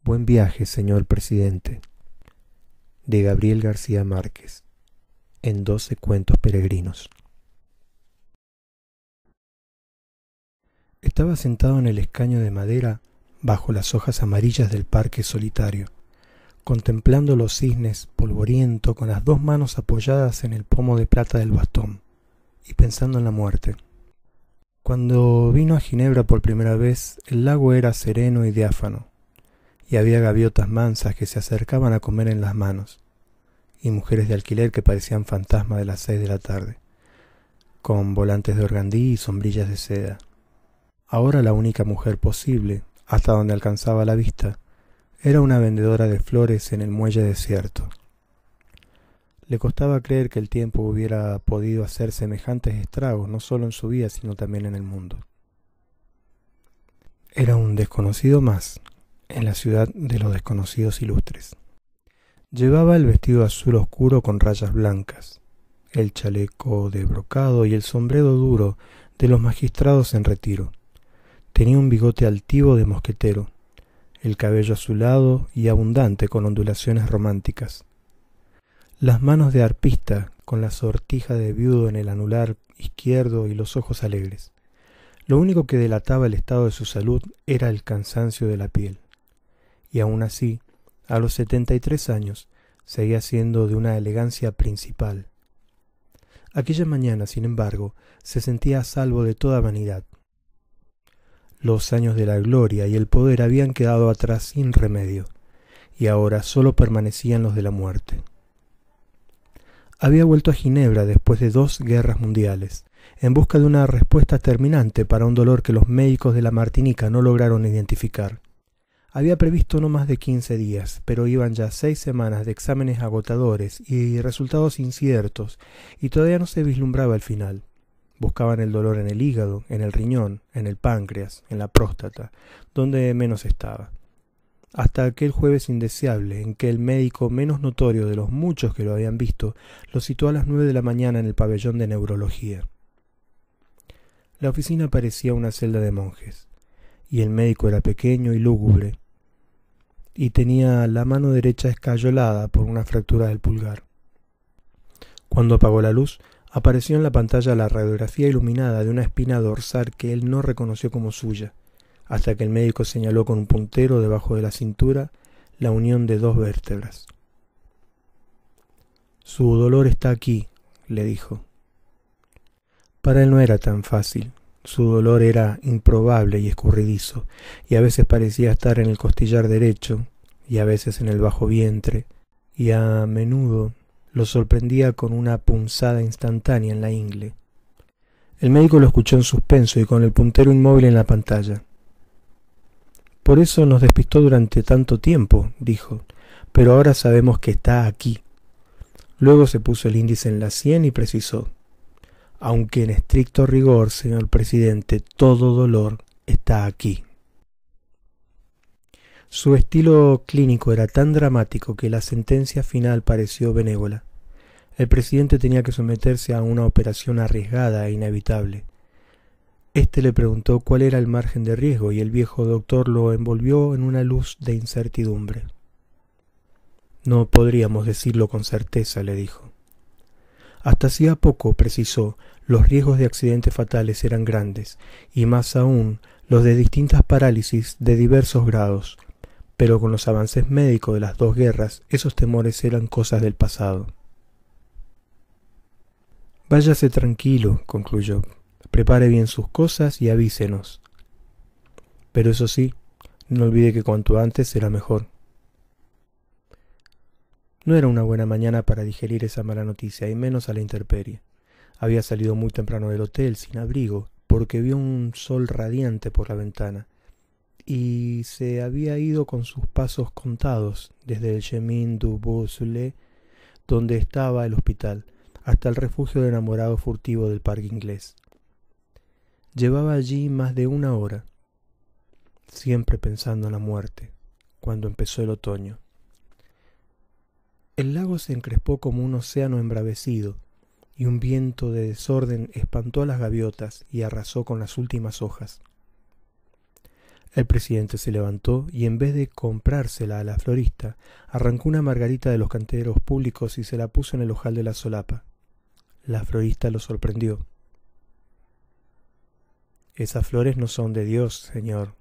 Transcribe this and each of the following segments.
Buen viaje, señor presidente, de Gabriel García Márquez, en 12 cuentos peregrinos. Estaba sentado en el escaño de madera bajo las hojas amarillas del parque solitario, contemplando los cisnes polvoriento con las dos manos apoyadas en el pomo de plata del bastón y pensando en la muerte. Cuando vino a Ginebra por primera vez, el lago era sereno y diáfano, y había gaviotas mansas que se acercaban a comer en las manos, y mujeres de alquiler que parecían fantasmas de las 6 de la tarde, con volantes de organdí y sombrillas de seda. Ahora la única mujer posible, hasta donde alcanzaba la vista, era una vendedora de flores en el muelle desierto. Le costaba creer que el tiempo hubiera podido hacer semejantes estragos, no solo en su vida, sino también en el mundo. Era un desconocido más en la ciudad de los desconocidos ilustres. Llevaba el vestido azul oscuro con rayas blancas, el chaleco de brocado y el sombrero duro de los magistrados en retiro. Tenía un bigote altivo de mosquetero, el cabello azulado y abundante con ondulaciones románticas. Las manos de arpista con la sortija de viudo en el anular izquierdo y los ojos alegres. Lo único que delataba el estado de su salud era el cansancio de la piel. Y aún así, a los 73 años, seguía siendo de una elegancia principal. Aquella mañana, sin embargo, se sentía a salvo de toda vanidad. Los años de la gloria y el poder habían quedado atrás sin remedio, y ahora solo permanecían los de la muerte. Había vuelto a Ginebra después de 2 guerras mundiales, en busca de una respuesta terminante para un dolor que los médicos de la Martinica no lograron identificar. Había previsto no más de 15 días, pero iban ya 6 semanas de exámenes agotadores y resultados inciertos, y todavía no se vislumbraba el final. Buscaban el dolor en el hígado, en el riñón, en el páncreas, en la próstata, donde menos estaba. Hasta aquel jueves indeseable en que el médico menos notorio de los muchos que lo habían visto lo citó a las 9 de la mañana en el pabellón de neurología. La oficina parecía una celda de monjes, y el médico era pequeño y lúgubre, y tenía la mano derecha escayolada por una fractura del pulgar. Cuando apagó la luz, apareció en la pantalla la radiografía iluminada de una espina dorsal que él no reconoció como suya, hasta que el médico señaló con un puntero debajo de la cintura la unión de 2 vértebras. «Su dolor está aquí», le dijo. Para él no era tan fácil. Su dolor era improbable y escurridizo, y a veces parecía estar en el costillar derecho, y a veces en el bajo vientre, y a menudo lo sorprendía con una punzada instantánea en la ingle. El médico lo escuchó en suspenso y con el puntero inmóvil en la pantalla. «Por eso nos despistó durante tanto tiempo», dijo, «pero ahora sabemos que está aquí». Luego se puso el índice en la sien y precisó: «Aunque en estricto rigor, señor presidente, todo dolor está aquí». Su estilo clínico era tan dramático que la sentencia final pareció benévola. El presidente tenía que someterse a una operación arriesgada e inevitable. Este le preguntó cuál era el margen de riesgo y el viejo doctor lo envolvió en una luz de incertidumbre. «No podríamos decirlo con certeza», le dijo. Hasta hacía poco, precisó, los riesgos de accidentes fatales eran grandes, y más aún los de distintas parálisis de diversos grados, pero con los avances médicos de las 2 guerras, esos temores eran cosas del pasado. «Váyase tranquilo», concluyó. «Prepare bien sus cosas y avísenos. Pero eso sí, no olvide que cuanto antes será mejor». No era una buena mañana para digerir esa mala noticia, y menos a la intemperie. Había salido muy temprano del hotel, sin abrigo, porque vio un sol radiante por la ventana, y se había ido con sus pasos contados desde el Chemin du Beausoleil, donde estaba el hospital, hasta el refugio de enamorado furtivo del parque inglés. Llevaba allí más de 1 hora, siempre pensando en la muerte, cuando empezó el otoño. El lago se encrespó como un océano embravecido, y un viento de desorden espantó a las gaviotas y arrasó con las últimas hojas. El presidente se levantó y en vez de comprársela a la florista, arrancó una margarita de los canteros públicos y se la puso en el ojal de la solapa. La florista lo sorprendió. «Esas flores no son de Dios, señor»,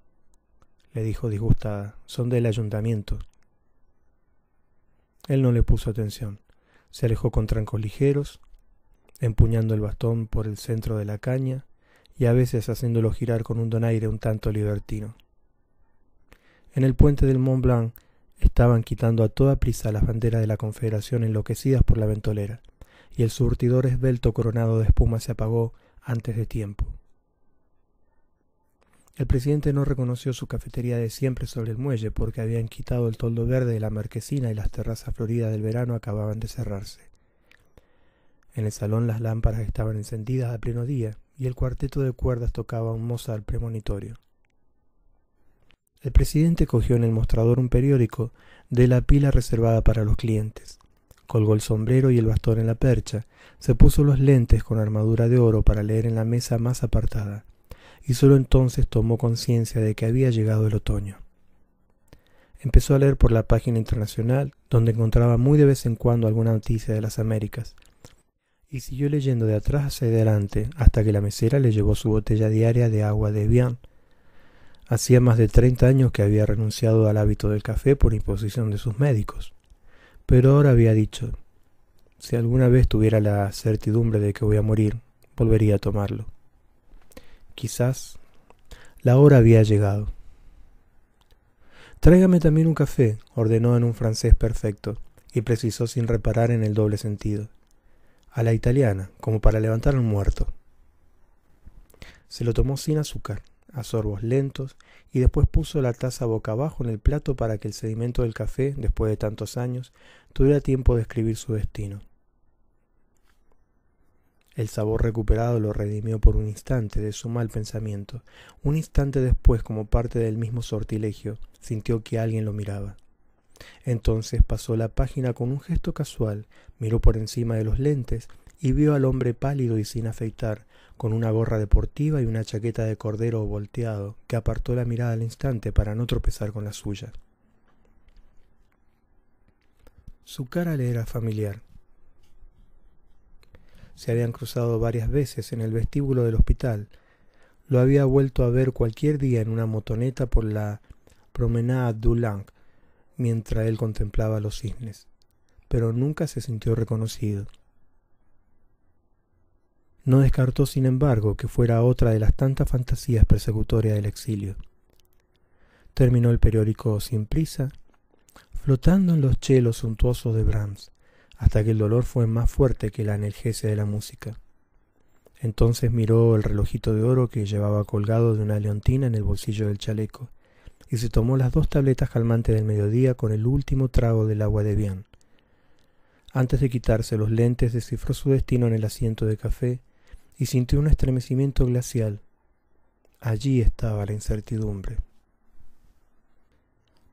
le dijo disgustada, «son del ayuntamiento». Él no le puso atención. Se alejó con trancos ligeros, empuñando el bastón por el centro de la caña y a veces haciéndolo girar con un donaire un tanto libertino. En el puente del Mont Blanc estaban quitando a toda prisa las banderas de la Confederación enloquecidas por la ventolera, y el surtidor esbelto coronado de espuma se apagó antes de tiempo. El presidente no reconoció su cafetería de siempre sobre el muelle porque habían quitado el toldo verde de la marquesina y las terrazas floridas del verano acababan de cerrarse. En el salón las lámparas estaban encendidas a pleno día y el cuarteto de cuerdas tocaba un Mozart premonitorio. El presidente cogió en el mostrador un periódico de la pila reservada para los clientes, colgó el sombrero y el bastón en la percha, se puso los lentes con armadura de oro para leer en la mesa más apartada, y sólo entonces tomó conciencia de que había llegado el otoño. Empezó a leer por la página internacional, donde encontraba muy de vez en cuando alguna noticia de las Américas, y siguió leyendo de atrás hacia adelante hasta que la mesera le llevó su botella diaria de agua de Evian. Hacía más de 30 años que había renunciado al hábito del café por imposición de sus médicos, pero ahora había dicho, si alguna vez tuviera la certidumbre de que voy a morir, volvería a tomarlo. Quizás la hora había llegado. «Tráigame también un café», ordenó en un francés perfecto, y precisó sin reparar en el doble sentido. «A la italiana, como para levantar a un muerto». Se lo tomó sin azúcar, a sorbos lentos, y después puso la taza boca abajo en el plato para que el sedimento del café, después de tantos años, tuviera tiempo de escribir su destino. El sabor recuperado lo redimió por un instante de su mal pensamiento. Un instante después, como parte del mismo sortilegio, sintió que alguien lo miraba. Entonces pasó la página con un gesto casual, miró por encima de los lentes y vio al hombre pálido y sin afeitar, con una gorra deportiva y una chaqueta de cordero volteado, que apartó la mirada al instante para no tropezar con la suya. Su cara le era familiar. Se habían cruzado varias veces en el vestíbulo del hospital. Lo había vuelto a ver cualquier día en una motoneta por la Promenade du Lac, mientras él contemplaba los cisnes, pero nunca se sintió reconocido. No descartó, sin embargo, que fuera otra de las tantas fantasías persecutorias del exilio. Terminó el periódico sin prisa, flotando en los chelos suntuosos de Brahms, hasta que el dolor fue más fuerte que la analgesia de la música. Entonces miró el relojito de oro que llevaba colgado de una leontina en el bolsillo del chaleco, y se tomó las 2 tabletas calmantes del mediodía con el último trago del agua de Evian. Antes de quitarse los lentes, descifró su destino en el asiento de café y sintió un estremecimiento glacial. Allí estaba la incertidumbre.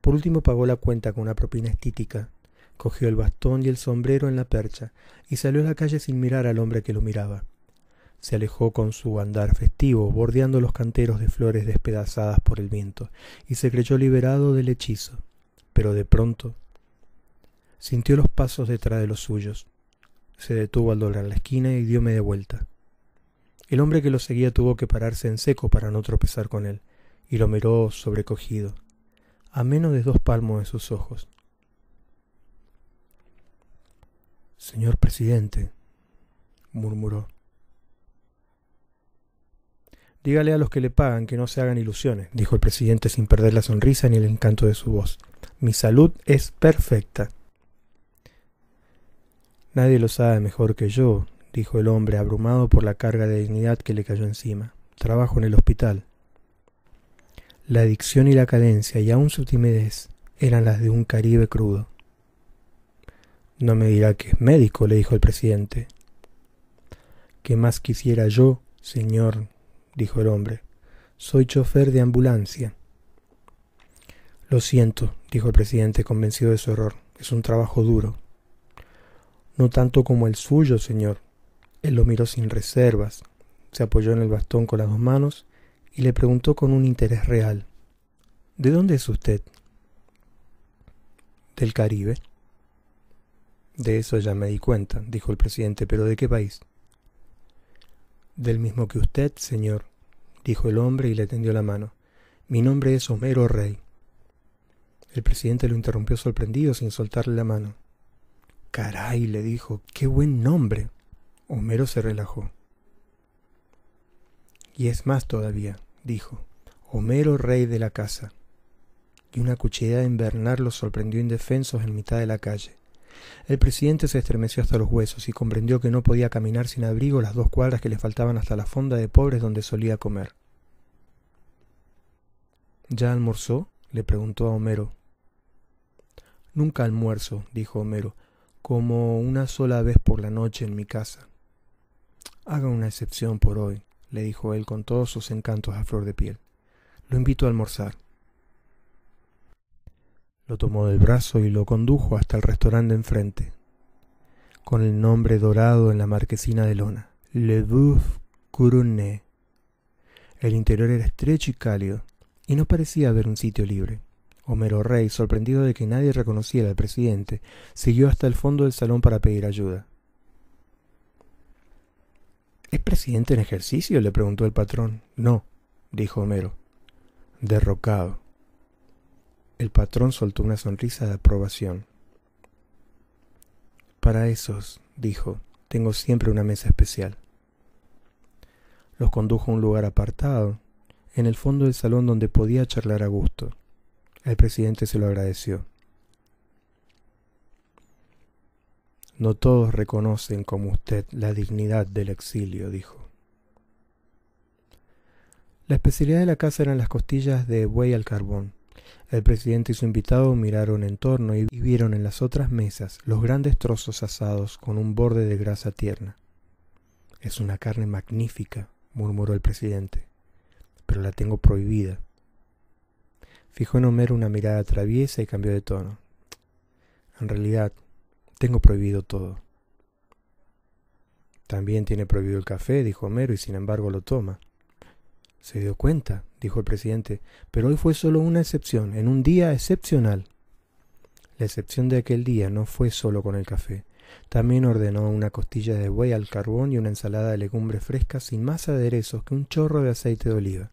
Por último pagó la cuenta con una propina estítica, cogió el bastón y el sombrero en la percha y salió a la calle sin mirar al hombre que lo miraba. Se alejó con su andar festivo, bordeando los canteros de flores despedazadas por el viento, y se creyó liberado del hechizo. Pero de pronto sintió los pasos detrás de los suyos. Se detuvo al doblar la esquina y dio media vuelta. El hombre que lo seguía tuvo que pararse en seco para no tropezar con él, y lo miró sobrecogido, a menos de 2 palmos de sus ojos. «Señor presidente», murmuró. «Dígale a los que le pagan que no se hagan ilusiones», dijo el presidente sin perder la sonrisa ni el encanto de su voz. «Mi salud es perfecta». «Nadie lo sabe mejor que yo», dijo el hombre, abrumado por la carga de dignidad que le cayó encima. «Trabajo en el hospital». La dicción y la cadencia, y aún su timidez, eran las de un Caribe crudo. «No me dirá que es médico», le dijo el presidente. «¿Qué más quisiera yo, señor?», dijo el hombre. «Soy chofer de ambulancia». «Lo siento», dijo el presidente, convencido de su error. «Es un trabajo duro». «No tanto como el suyo, señor». Él lo miró sin reservas, se apoyó en el bastón con las 2 manos y le preguntó con un interés real. ¿De dónde es usted? Del Caribe. De eso ya me di cuenta, dijo el presidente, pero ¿de qué país? Del mismo que usted, señor, dijo el hombre y le tendió la mano. Mi nombre es Homero Rey. El presidente lo interrumpió sorprendido sin soltarle la mano. Caray, le dijo, qué buen nombre. Homero se relajó. Y es más todavía, dijo, Homero Rey de la casa. Y una cuchillada invernal los sorprendió indefensos en mitad de la calle. El presidente se estremeció hasta los huesos y comprendió que no podía caminar sin abrigo las 2 cuadras que le faltaban hasta la fonda de pobres donde solía comer. ¿Ya almorzó?, le preguntó a Homero. Nunca almuerzo, dijo Homero, como una sola vez por la noche en mi casa. Haga una excepción por hoy, le dijo él con todos sus encantos a flor de piel. Lo invito a almorzar. Lo tomó del brazo y lo condujo hasta el restaurante enfrente, con el nombre dorado en la marquesina de lona, Le Boeuf Couronné. El interior era estrecho y cálido, y no parecía haber un sitio libre. Homero Rey, sorprendido de que nadie reconociera al presidente, siguió hasta el fondo del salón para pedir ayuda. ¿Es presidente en ejercicio?, le preguntó el patrón. No, dijo Homero. Derrocado. El patrón soltó una sonrisa de aprobación. Para esos, dijo, tengo siempre una mesa especial. Los condujo a un lugar apartado, en el fondo del salón donde podía charlar a gusto. El presidente se lo agradeció. No todos reconocen como usted la dignidad del exilio, dijo. La especialidad de la casa eran las costillas de buey al carbón. El presidente y su invitado miraron en torno y vieron en las otras mesas los grandes trozos asados con un borde de grasa tierna. Es una carne magnífica, murmuró el presidente, pero la tengo prohibida. Fijó en Homero una mirada traviesa y cambió de tono. En realidad, tengo prohibido todo. También tiene prohibido el café, dijo Homero, y sin embargo lo toma. Se dio cuenta, dijo el presidente, pero hoy fue solo una excepción, en un día excepcional. La excepción de aquel día no fue solo con el café. También ordenó una costilla de buey al carbón y una ensalada de legumbres frescas sin más aderezos que un chorro de aceite de oliva.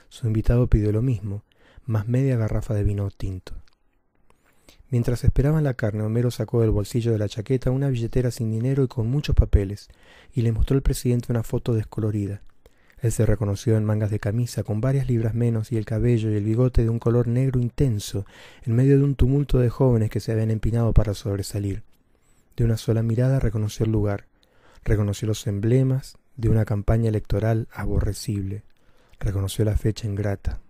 Su invitado pidió lo mismo, más media garrafa de vino tinto. Mientras esperaban la carne, Homero sacó del bolsillo de la chaqueta una billetera sin dinero y con muchos papeles, y le mostró al presidente una foto descolorida. Él se reconoció en mangas de camisa, con varias libras menos, y el cabello y el bigote de un color negro intenso, en medio de un tumulto de jóvenes que se habían empinado para sobresalir. De una sola mirada reconoció el lugar, reconoció los emblemas de una campaña electoral aborrecible, reconoció la fecha ingrata.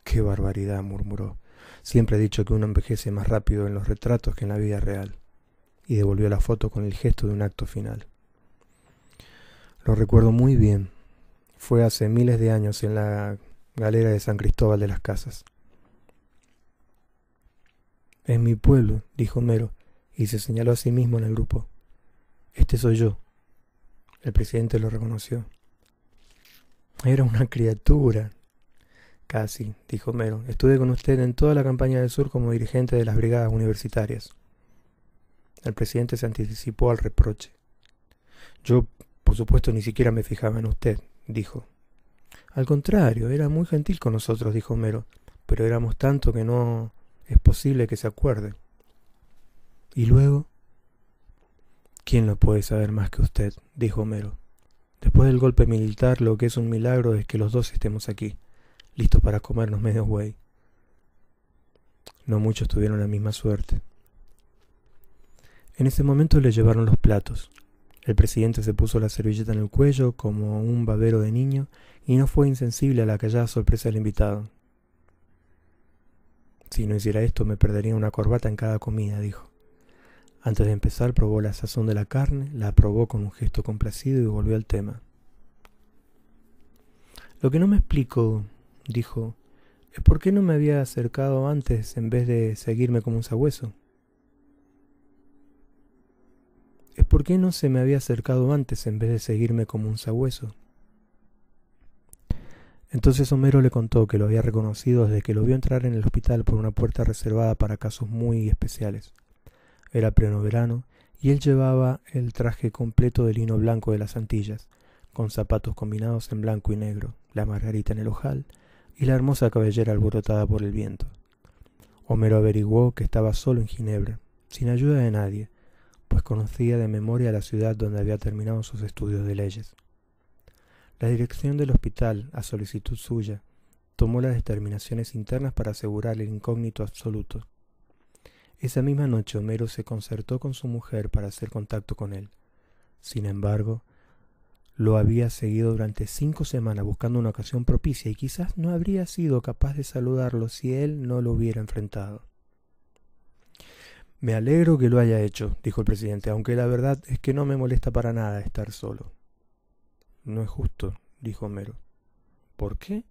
¡Qué barbaridad!, murmuró. Siempre he dicho que uno envejece más rápido en los retratos que en la vida real. Y devolvió la foto con el gesto de un acto final. Lo recuerdo muy bien. Fue hace miles de años en la galera de San Cristóbal de las Casas. Es mi pueblo, dijo Homero, y se señaló a sí mismo en el grupo. Este soy yo. El presidente lo reconoció. Era una criatura. Casi, dijo Homero. Estuve con usted en toda la campaña del sur como dirigente de las brigadas universitarias. El presidente se anticipó al reproche. Yo, por supuesto, ni siquiera me fijaba en usted, dijo. Al contrario, era muy gentil con nosotros, dijo Homero, pero éramos tanto que no es posible que se acuerde. ¿Y luego? ¿Quién lo puede saber más que usted?, dijo Homero. Después del golpe militar, lo que es un milagro es que los dos estemos aquí, listos para comernos medio buey. No muchos tuvieron la misma suerte. En ese momento le llevaron los platos. El presidente se puso la servilleta en el cuello como un babero de niño y no fue insensible a la callada sorpresa del invitado. Si no hiciera esto me perdería una corbata en cada comida, dijo. Antes de empezar probó la sazón de la carne, la aprobó con un gesto complacido y volvió al tema. Lo que no me explico, dijo, es por qué no me había acercado antes en vez de seguirme como un sabueso. Es por qué no se me había acercado antes en vez de seguirme como un sabueso. Entonces Homero le contó que lo había reconocido desde que lo vio entrar en el hospital por una puerta reservada para casos muy especiales. Era pleno verano y él llevaba el traje completo de lino blanco de las Antillas, con zapatos combinados en blanco y negro, la margarita en el ojal y la hermosa cabellera alborotada por el viento. Homero averiguó que estaba solo en Ginebra, sin ayuda de nadie, pues conocía de memoria la ciudad donde había terminado sus estudios de leyes. La dirección del hospital, a solicitud suya, tomó las determinaciones internas para asegurar el incógnito absoluto. Esa misma noche Homero se concertó con su mujer para hacer contacto con él. Sin embargo, lo había seguido durante 5 semanas buscando una ocasión propicia y quizás no habría sido capaz de saludarlo si él no lo hubiera enfrentado. «Me alegro que lo haya hecho», dijo el presidente, «aunque la verdad es que no me molesta para nada estar solo». «No es justo», dijo Homero. «¿Por qué?»,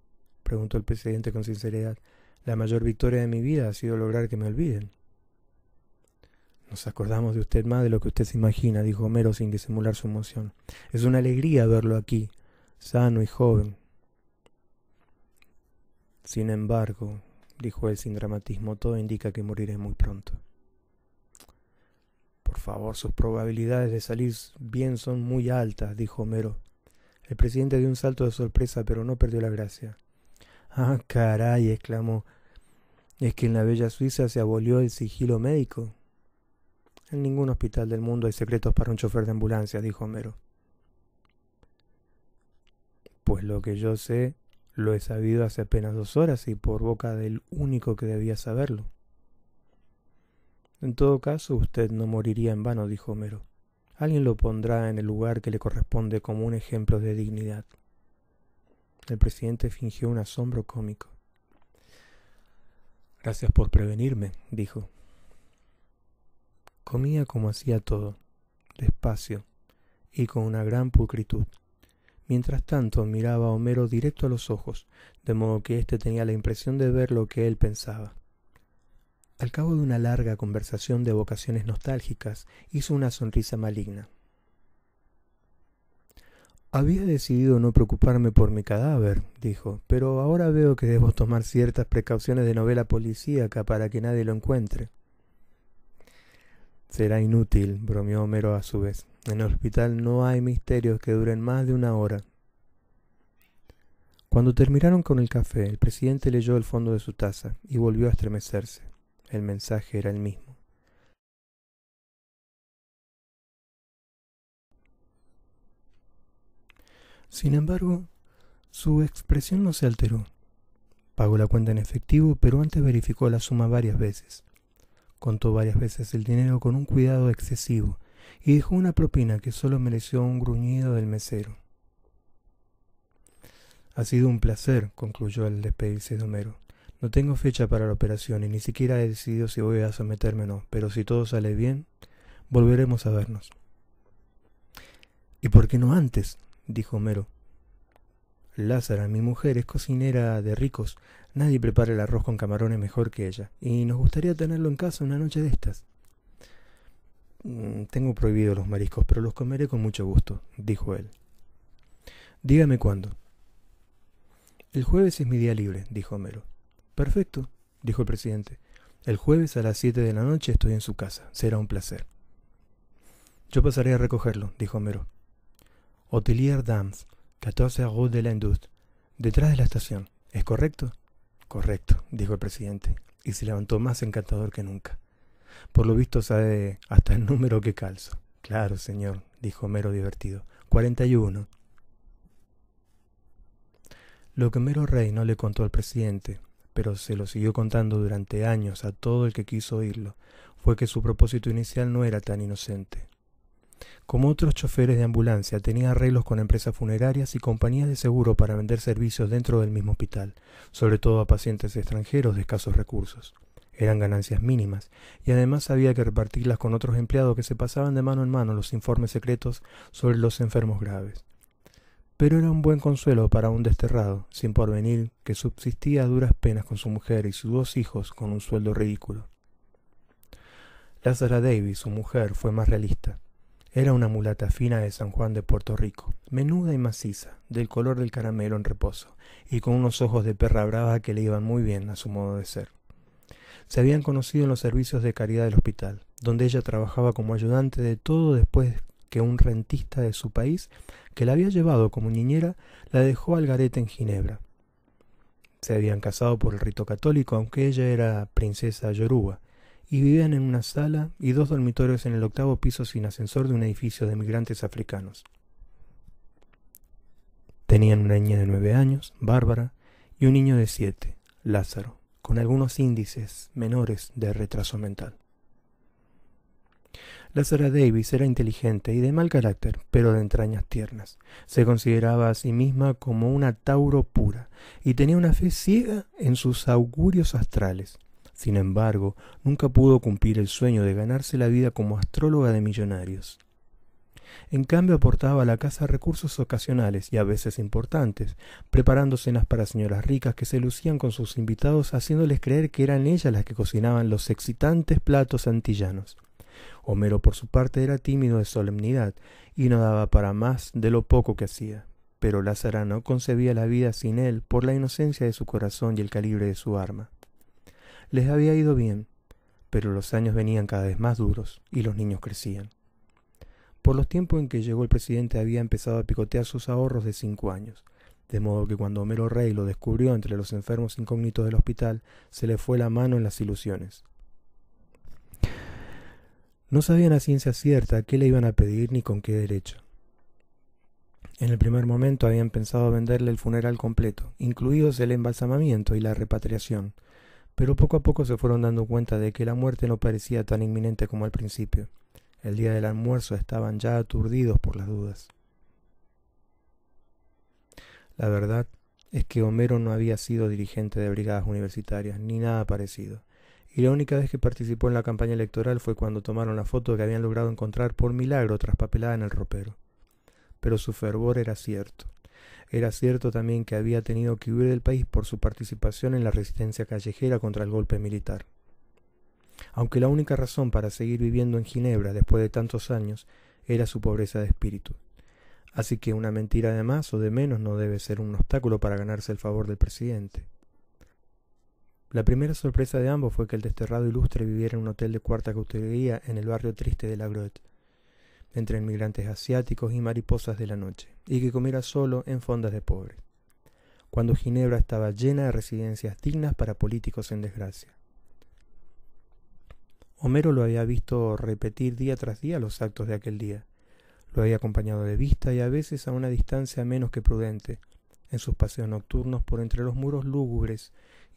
preguntó el presidente con sinceridad. «La mayor victoria de mi vida ha sido lograr que me olviden». «Nos acordamos de usted más de lo que usted se imagina», dijo Homero sin disimular su emoción. «Es una alegría verlo aquí, sano y joven». «Sin embargo», dijo él sin dramatismo, «todo indica que moriré muy pronto». «Por favor, sus probabilidades de salir bien son muy altas», dijo Homero. El presidente dio un salto de sorpresa, pero no perdió la gracia. «Ah, caray», exclamó. «¿Es que en la bella Suiza se abolió el sigilo médico?» «En ningún hospital del mundo hay secretos para un chofer de ambulancia», dijo Homero. «Pues lo que yo sé, lo he sabido hace apenas 2 horas y por boca del único que debía saberlo». «En todo caso, usted no moriría en vano», dijo Homero. «Alguien lo pondrá en el lugar que le corresponde como un ejemplo de dignidad». El presidente fingió un asombro cómico. «Gracias por prevenirme», dijo. Comía como hacía todo, despacio y con una gran pulcritud. Mientras tanto miraba a Homero directo a los ojos, de modo que éste tenía la impresión de ver lo que él pensaba. Al cabo de una larga conversación de evocaciones nostálgicas, hizo una sonrisa maligna. «Había decidido no preocuparme por mi cadáver», dijo, «pero ahora veo que debo tomar ciertas precauciones de novela policíaca para que nadie lo encuentre». «Será inútil», bromeó Homero a su vez. «En el hospital no hay misterios que duren más de 1 hora». Cuando terminaron con el café, el presidente leyó el fondo de su taza y volvió a estremecerse. El mensaje era el mismo. Sin embargo, su expresión no se alteró. Pagó la cuenta en efectivo, pero antes verificó la suma varias veces. Contó varias veces el dinero con un cuidado excesivo y dejó una propina que solo mereció un gruñido del mesero. «Ha sido un placer», concluyó al despedirse de Homero. «No tengo fecha para la operación y ni siquiera he decidido si voy a someterme o no, pero si todo sale bien, volveremos a vernos». «¿Y por qué no antes?», dijo Homero. «Lázara, mi mujer, es cocinera de ricos. Nadie prepara el arroz con camarones mejor que ella, y nos gustaría tenerlo en casa una noche de estas». «Tengo prohibido los mariscos, pero los comeré con mucho gusto», dijo él. «Dígame cuándo». «El jueves es mi día libre», dijo Homero. «Perfecto», dijo el presidente. «El jueves a las 7 de la noche estoy en su casa. Será un placer». «Yo pasaré a recogerlo», dijo Homero. «Hôtelier Dames, 14 Rue de l'Industrie, detrás de la estación. ¿Es correcto?» «Correcto», dijo el presidente, y se levantó más encantador que nunca. «Por lo visto sabe hasta el número que calzo». «Claro, señor», dijo Homero divertido. 41. Lo que Homero Rey no le contó al presidente, pero se lo siguió contando durante años a todo el que quiso oírlo, fue que su propósito inicial no era tan inocente. Como otros choferes de ambulancia, tenía arreglos con empresas funerarias y compañías de seguro para vender servicios dentro del mismo hospital, sobre todo a pacientes extranjeros de escasos recursos. Eran ganancias mínimas, y además había que repartirlas con otros empleados que se pasaban de mano en mano los informes secretos sobre los enfermos graves. Pero era un buen consuelo para un desterrado, sin porvenir, que subsistía a duras penas con su mujer y sus 2 hijos con un sueldo ridículo. Lázara Davis, su mujer, fue más realista. Era una mulata fina de San Juan de Puerto Rico, menuda y maciza, del color del caramelo en reposo, y con unos ojos de perra brava que le iban muy bien a su modo de ser. Se habían conocido en los servicios de caridad del hospital, donde ella trabajaba como ayudante de todo después que un rentista de su país, que la había llevado como niñera, la dejó al garete en Ginebra. Se habían casado por el rito católico, aunque ella era princesa yoruba, y vivían en una sala y 2 dormitorios en el 8º piso sin ascensor de un edificio de migrantes africanos. Tenían una niña de 9 años, Bárbara, y un niño de 7, Lázaro, con algunos índices menores de retraso mental. Lázara Davis era inteligente y de mal carácter, pero de entrañas tiernas. Se consideraba a sí misma como una Tauro pura y tenía una fe ciega en sus augurios astrales. Sin embargo, nunca pudo cumplir el sueño de ganarse la vida como astróloga de millonarios. En cambio, aportaba a la casa recursos ocasionales y a veces importantes, preparando cenas para señoras ricas que se lucían con sus invitados, haciéndoles creer que eran ellas las que cocinaban los excitantes platos antillanos. Homero, por su parte, era tímido de solemnidad y no daba para más de lo poco que hacía. Pero Lázara no concebía la vida sin él por la inocencia de su corazón y el calibre de su arma. Les había ido bien, pero los años venían cada vez más duros y los niños crecían. Por los tiempos en que llegó el presidente había empezado a picotear sus ahorros de 5 años, de modo que cuando Homero Rey lo descubrió entre los enfermos incógnitos del hospital, se le fue la mano en las ilusiones. No sabían a ciencia cierta qué le iban a pedir ni con qué derecho. En el primer momento habían pensado venderle el funeral completo, incluidos el embalsamamiento y la repatriación, pero poco a poco se fueron dando cuenta de que la muerte no parecía tan inminente como al principio. El día del almuerzo estaban ya aturdidos por las dudas. La verdad es que Homero no había sido dirigente de brigadas universitarias, ni nada parecido, y la única vez que participó en la campaña electoral fue cuando tomaron la foto que habían logrado encontrar por milagro traspapelada en el ropero. Pero su fervor era cierto. Era cierto también que había tenido que huir del país por su participación en la resistencia callejera contra el golpe militar. Aunque la única razón para seguir viviendo en Ginebra después de tantos años era su pobreza de espíritu. Así que una mentira de más o de menos no debe ser un obstáculo para ganarse el favor del presidente. La primera sorpresa de ambos fue que el desterrado ilustre viviera en un hotel de cuarta categoría en el barrio triste de La Grotte, entre inmigrantes asiáticos y mariposas de la noche, y que comiera solo en fondas de pobres, cuando Ginebra estaba llena de residencias dignas para políticos en desgracia. Homero lo había visto repetir día tras día los actos de aquel día. Lo había acompañado de vista y a veces a una distancia menos que prudente, en sus paseos nocturnos por entre los muros lúgubres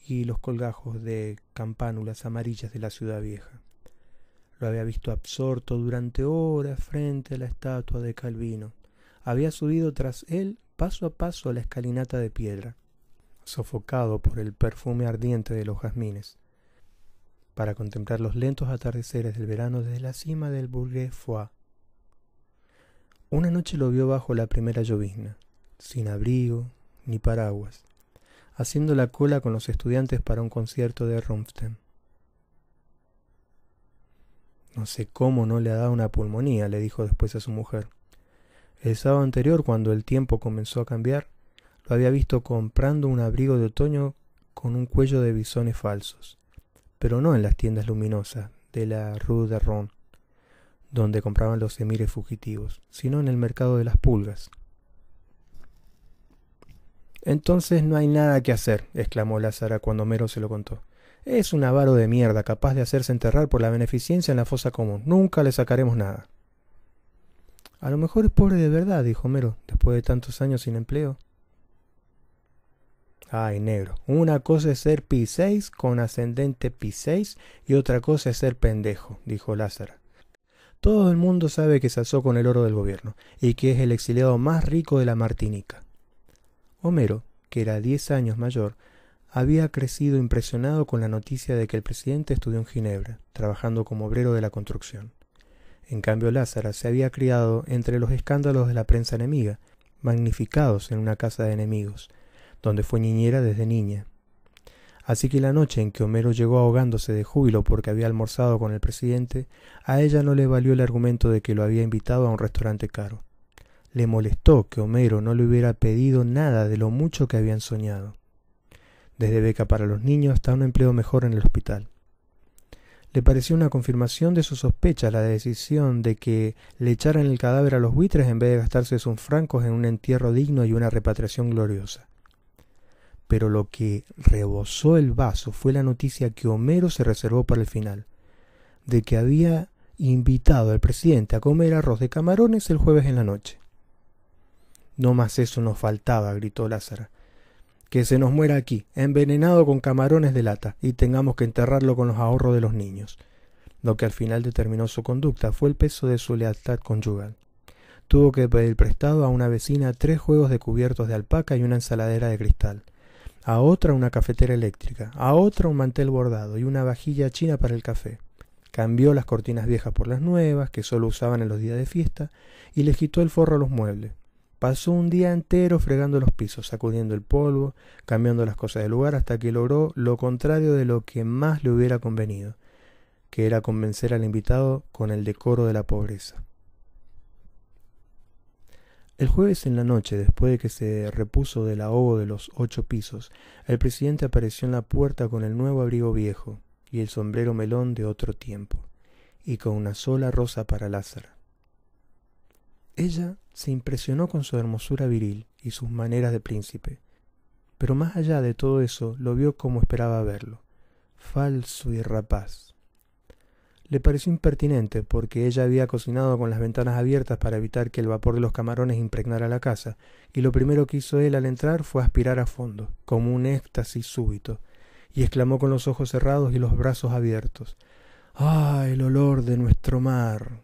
y los colgajos de campánulas amarillas de la ciudad vieja. Lo había visto absorto durante horas frente a la estatua de Calvino. Había subido tras él paso a paso a la escalinata de piedra, sofocado por el perfume ardiente de los jazmines, para contemplar los lentos atardeceres del verano desde la cima del Bourget Foix. Una noche lo vio bajo la primera llovizna, sin abrigo ni paraguas, haciendo la cola con los estudiantes para un concierto de Rammstein. No sé cómo no le ha dado una pulmonía, le dijo después a su mujer. El sábado anterior, cuando el tiempo comenzó a cambiar, lo había visto comprando un abrigo de otoño con un cuello de bisones falsos, pero no en las tiendas luminosas de la Rue de Ron, donde compraban los emires fugitivos, sino en el mercado de las pulgas. Entonces no hay nada que hacer, exclamó Lázara cuando Homero se lo contó. Es un avaro de mierda, capaz de hacerse enterrar por la beneficencia en la fosa común. Nunca le sacaremos nada. A lo mejor es pobre de verdad, dijo Homero, después de tantos años sin empleo. Ay, negro, una cosa es ser P6 con ascendente P6 y otra cosa es ser pendejo, dijo Lázara. Todo el mundo sabe que se alzó con el oro del gobierno y que es el exiliado más rico de la Martinica. Homero, que era 10 años mayor, había crecido impresionado con la noticia de que el presidente estudió en Ginebra, trabajando como obrero de la construcción. En cambio, Lázara se había criado entre los escándalos de la prensa enemiga, magnificados en una casa de enemigos, donde fue niñera desde niña. Así que la noche en que Homero llegó ahogándose de júbilo porque había almorzado con el presidente, a ella no le valió el argumento de que lo había invitado a un restaurante caro. Le molestó que Homero no le hubiera pedido nada de lo mucho que habían soñado, desde beca para los niños hasta un empleo mejor en el hospital. Le pareció una confirmación de su sospecha la decisión de que le echaran el cadáver a los buitres en vez de gastarse sus francos en un entierro digno y una repatriación gloriosa. Pero lo que rebosó el vaso fue la noticia que Homero se reservó para el final, de que había invitado al presidente a comer arroz de camarones el jueves en la noche. «No más eso nos faltaba», gritó Lázara. «Que se nos muera aquí, envenenado con camarones de lata, y tengamos que enterrarlo con los ahorros de los niños». Lo que al final determinó su conducta fue el peso de su lealtad conyugal. Tuvo que pedir prestado a una vecina 3 juegos de cubiertos de alpaca y una ensaladera de cristal, a otra una cafetera eléctrica, a otra un mantel bordado y una vajilla china para el café. Cambió las cortinas viejas por las nuevas, que solo usaban en los días de fiesta, y les quitó el forro a los muebles. Pasó un día entero fregando los pisos, sacudiendo el polvo, cambiando las cosas de lugar, hasta que logró lo contrario de lo que más le hubiera convenido, que era convencer al invitado con el decoro de la pobreza. El jueves en la noche, después de que se repuso del ahogo de los 8 pisos, el presidente apareció en la puerta con el nuevo abrigo viejo y el sombrero melón de otro tiempo, y con una sola rosa para Lázara. Ella se impresionó con su hermosura viril y sus maneras de príncipe, pero más allá de todo eso lo vio como esperaba verlo, falso y rapaz. Le pareció impertinente porque ella había cocinado con las ventanas abiertas para evitar que el vapor de los camarones impregnara la casa, y lo primero que hizo él al entrar fue aspirar a fondo, como un éxtasis súbito, y exclamó con los ojos cerrados y los brazos abiertos: «¡Ah, el olor de nuestro mar!».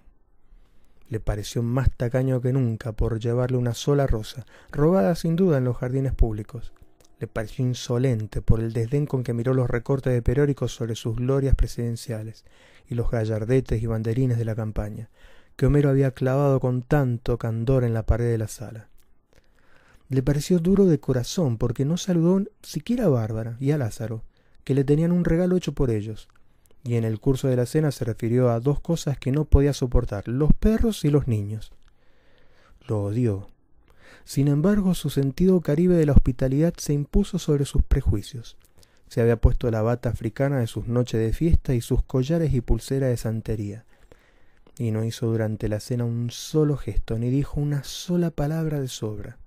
Le pareció más tacaño que nunca por llevarle una sola rosa, robada sin duda en los jardines públicos. Le pareció insolente por el desdén con que miró los recortes de periódicos sobre sus glorias presidenciales y los gallardetes y banderines de la campaña, que Homero había clavado con tanto candor en la pared de la sala. Le pareció duro de corazón porque no saludó siquiera a Bárbara y a Lázaro, que le tenían un regalo hecho por ellos, y en el curso de la cena se refirió a 2 cosas que no podía soportar: los perros y los niños. Lo odió. Sin embargo, su sentido caribe de la hospitalidad se impuso sobre sus prejuicios. Se había puesto la bata africana de sus noches de fiesta y sus collares y pulseras de santería, y no hizo durante la cena un solo gesto, ni dijo una sola palabra de sobra.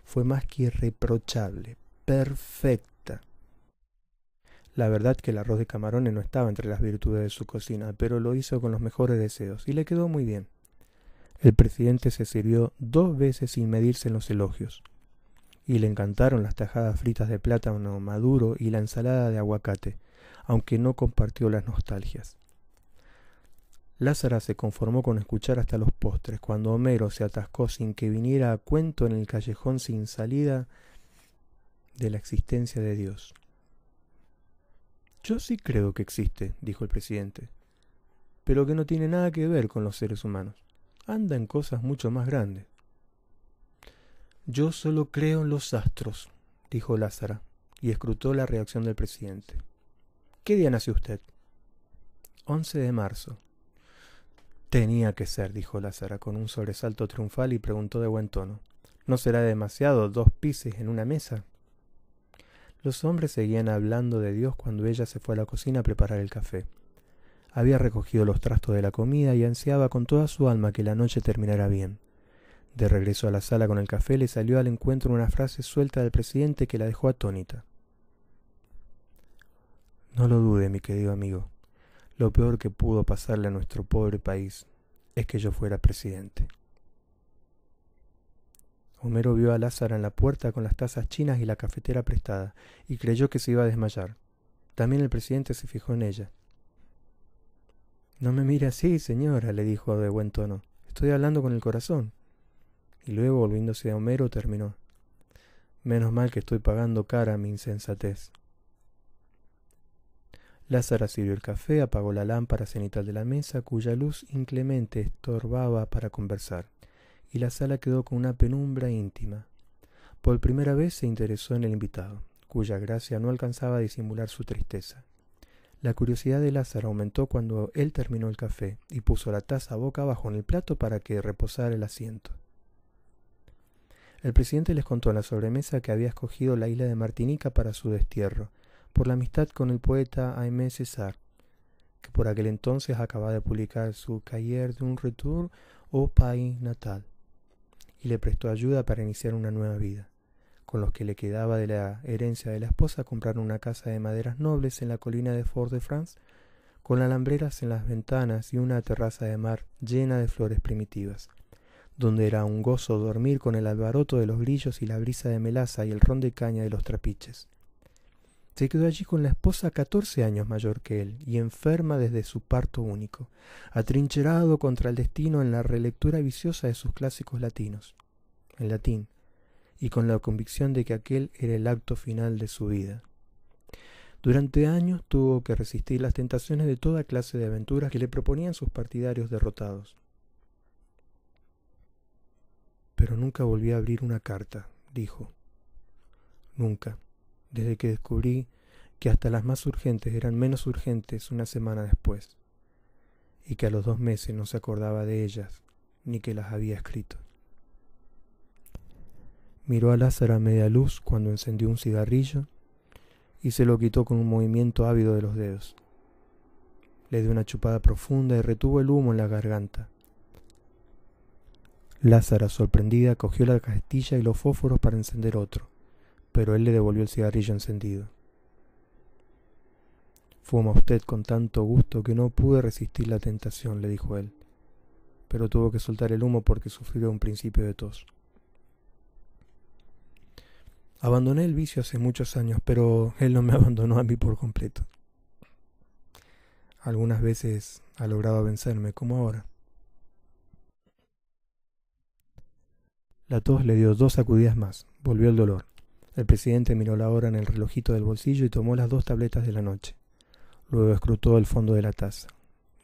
Fue más que irreprochable, perfecta. La verdad que el arroz de camarones no estaba entre las virtudes de su cocina, pero lo hizo con los mejores deseos, y le quedó muy bien. El presidente se sirvió 2 veces sin medirse en los elogios, y le encantaron las tajadas fritas de plátano maduro y la ensalada de aguacate, aunque no compartió las nostalgias. Lázara se conformó con escuchar hasta los postres, cuando Homero se atascó sin que viniera a cuento en el callejón sin salida de la existencia de Dios. «Yo sí creo que existe», dijo el presidente, «pero que no tiene nada que ver con los seres humanos. Anda en cosas mucho más grandes». «Yo solo creo en los astros», dijo Lázara, y escrutó la reacción del presidente. «¿Qué día nació usted?» «11 de marzo». «Tenía que ser», dijo Lázara con un sobresalto triunfal, y preguntó de buen tono: «¿No será demasiado 2 pises en una mesa?». Los hombres seguían hablando de Dios cuando ella se fue a la cocina a preparar el café. Había recogido los trastos de la comida y ansiaba con toda su alma que la noche terminara bien. De regreso a la sala con el café, le salió al encuentro una frase suelta del presidente que la dejó atónita. «No lo dude, mi querido amigo. Lo peor que pudo pasarle a nuestro pobre país es que yo fuera presidente». Homero vio a Lázara en la puerta con las tazas chinas y la cafetera prestada, y creyó que se iba a desmayar. También el presidente se fijó en ella. «No me mire así, señora», le dijo de buen tono. «Estoy hablando con el corazón». Y luego, volviéndose a Homero, terminó: «Menos mal que estoy pagando cara mi insensatez». Lázara sirvió el café, apagó la lámpara cenital de la mesa, cuya luz inclemente estorbaba para conversar, y la sala quedó con una penumbra íntima. Por primera vez se interesó en el invitado. cuya gracia no alcanzaba a disimular su tristeza. La curiosidad de Lázaro aumentó cuando él terminó el café y puso la taza boca abajo en el plato para que reposara el asiento. El presidente les contó en la sobremesa que había escogido la isla de Martinica para su destierro, por la amistad con el poeta Aimé Césaire, que por aquel entonces acababa de publicar su Cahiers d'un retour au pays natal, y le prestó ayuda para iniciar una nueva vida. Con los que le quedaba de la herencia de la esposa, compraron una casa de maderas nobles en la colina de Fort-de-France, con alambreras en las ventanas y una terraza de mar llena de flores primitivas, donde era un gozo dormir con el alboroto de los grillos y la brisa de melaza y el ron de caña de los trapiches. Se quedó allí con la esposa 14 años mayor que él y enferma desde su parto único, atrincherado contra el destino en la relectura viciosa de sus clásicos latinos, en latín, y con la convicción de que aquel era el acto final de su vida. Durante años tuvo que resistir las tentaciones de toda clase de aventuras que le proponían sus partidarios derrotados. Pero nunca volví a abrir una carta, dijo. Nunca, desde que descubrí que hasta las más urgentes eran menos urgentes una semana después, y que a los 2 meses no se acordaba de ellas, ni que las había escrito. Miró a Lázaro a media luz cuando encendió un cigarrillo y se lo quitó con un movimiento ávido de los dedos. Le dio una chupada profunda y retuvo el humo en la garganta. Lázaro, sorprendida, cogió la castilla y los fósforos para encender otro, pero él le devolvió el cigarrillo encendido. Fuma usted con tanto gusto que no pude resistir la tentación, le dijo él, pero tuvo que soltar el humo porque sufrió un principio de tos. Abandoné el vicio hace muchos años, pero él no me abandonó a mí por completo. Algunas veces ha logrado vencerme, como ahora. La tos le dio 2 sacudidas más. Volvió el dolor. El presidente miró la hora en el relojito del bolsillo y tomó las 2 tabletas de la noche. Luego escrutó el fondo de la taza.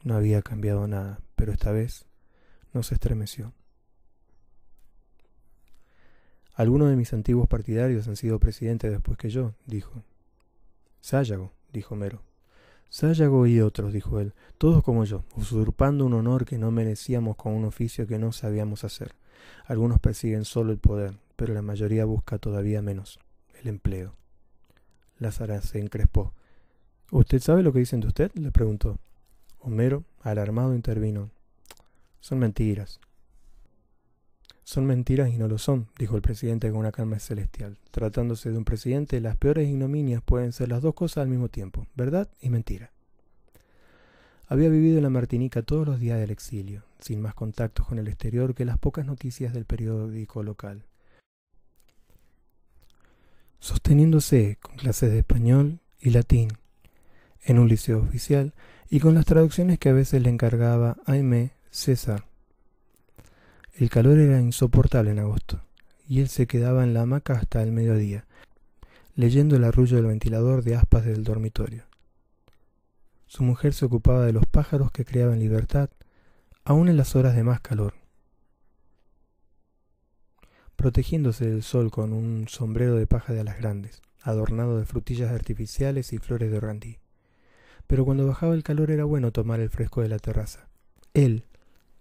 No había cambiado nada, pero esta vez no se estremeció. Algunos de mis antiguos partidarios han sido presidentes después que yo, dijo. Sáyago, dijo Homero. Sáyago y otros, dijo él, todos como yo, usurpando un honor que no merecíamos con un oficio que no sabíamos hacer. Algunos persiguen solo el poder, pero la mayoría busca todavía menos, el empleo. Lázaro se encrespó. ¿Usted sabe lo que dicen de usted?, le preguntó. Homero, alarmado, intervino. Son mentiras. Son mentiras y no lo son, dijo el presidente con una calma celestial. Tratándose de un presidente, las peores ignominias pueden ser las 2 cosas al mismo tiempo, verdad y mentira. Había vivido en la Martinica todos los días del exilio, sin más contactos con el exterior que las pocas noticias del periódico local. Sosteniéndose con clases de español y latín en un liceo oficial y con las traducciones que a veces le encargaba Aimé Césaire. El calor era insoportable en agosto, y él se quedaba en la hamaca hasta el mediodía, leyendo el arrullo del ventilador de aspas del dormitorio. Su mujer se ocupaba de los pájaros que creaban libertad, aun en las horas de más calor, protegiéndose del sol con un sombrero de paja de alas grandes, adornado de frutillas artificiales y flores de organdí. Pero cuando bajaba el calor era bueno tomar el fresco de la terraza. Él,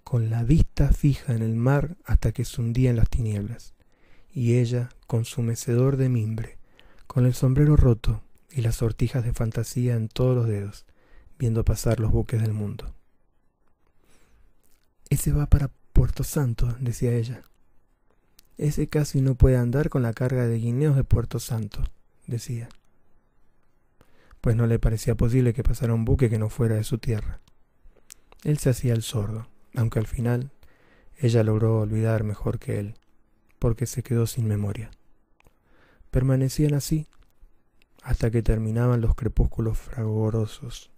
con la vista fija en el mar hasta que se hundía en las tinieblas, y ella con su mecedor de mimbre, con el sombrero roto y las sortijas de fantasía en todos los dedos, viendo pasar los buques del mundo. Ese va para Puerto Santo, decía ella. Ese casi no puede andar con la carga de guineos de Puerto Santo, decía. Pues no le parecía posible que pasara un buque que no fuera de su tierra. Él se hacía el sordo, aunque al final ella logró olvidar mejor que él, porque se quedó sin memoria. Permanecían así hasta que terminaban los crepúsculos fragorosos